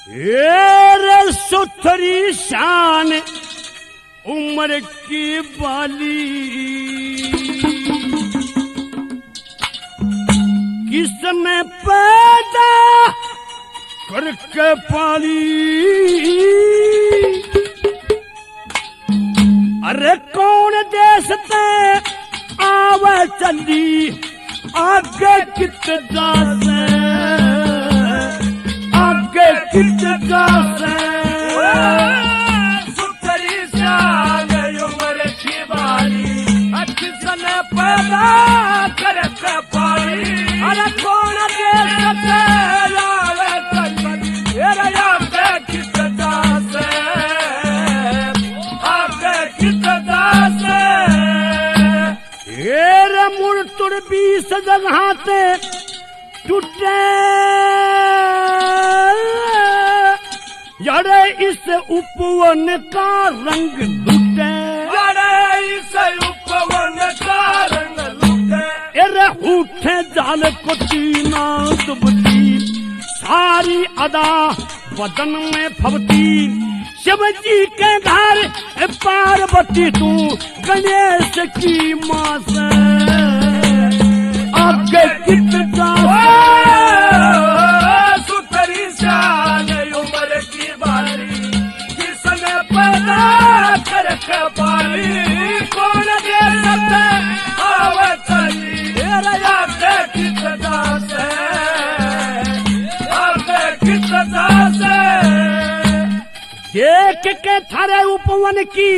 रे सुथरी शान उम्र की बाली किसने पैदा करके पाली। अरे कौन देश ते आवे चली आगे कित जासे आगे कित जासे। सुथरी शान उम्र की बाली किसने पैदा करके पाली। अरे कौन देश ते आवे चली आगे कित जासे आगे कित जासे। रे मुड़ तुड़ 20 जगह ते टूटे यारे इस उपवन का रंग लुटे। इस उपवन का रंग लुटे। अरे उठे जाल को तीना दुबती सारी अदा बदन में फबती। शिव जी के घर पार्वती तू गणेश की मां से आगे कित सुथरी शान उम्र की बाली किसने पैदा करके पाली। कौन देश ते आवे चली आगे कित जासे आगे कित जासे। देख के थारे उपवन की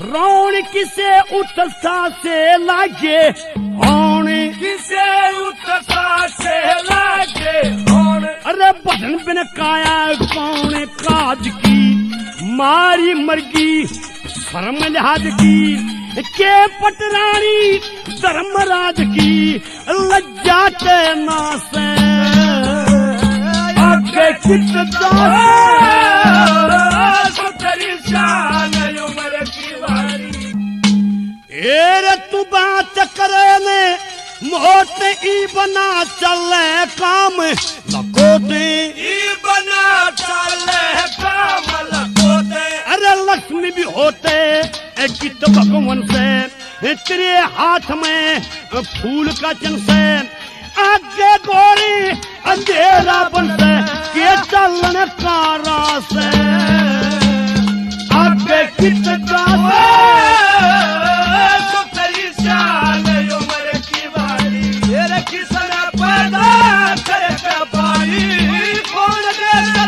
रौनक से उत्साह से लागे होन किसे उत्साह से लागे होन। अरे बदन बिन काया कौन काज की मारी मरगी शर्म लिहाज की के पटरानी धर्मराज की लज्जा के नासे आगे कित सुथरी शान उम्र की बाली। रे तू बात करे ने मोट ई बना चले काम लकोटे ई बना चले काम लकोटे। अरे लक्ष्मी भी होते कित भगवान से तेरे हाथ में फूल का चन से आगे गोरी अंधेरा बनते के चलन का रास आगे कित जासे। सुथरी शान उम्र की बाली किसने पैदा करके पाली। कौन देश ते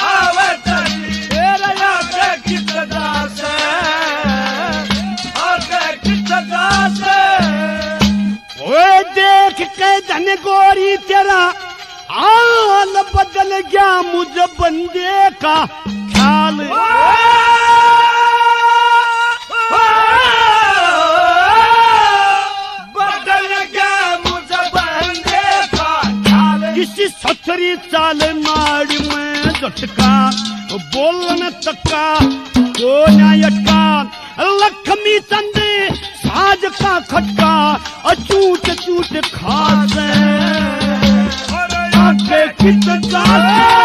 आवे चली आगे कित जासे आगे कित जासे। ओए देख के धन गोरी तेरा हाल बदल गया मुझे बंदे का ख्याल। बदल गया मुझे बंदे का ख्याल। किसी सथरी चाल नाड़ में झटका बोलन तक्का को अटका। लक्ष्मी चंद साज का खटका चूट चूट खास आगे कित जासे।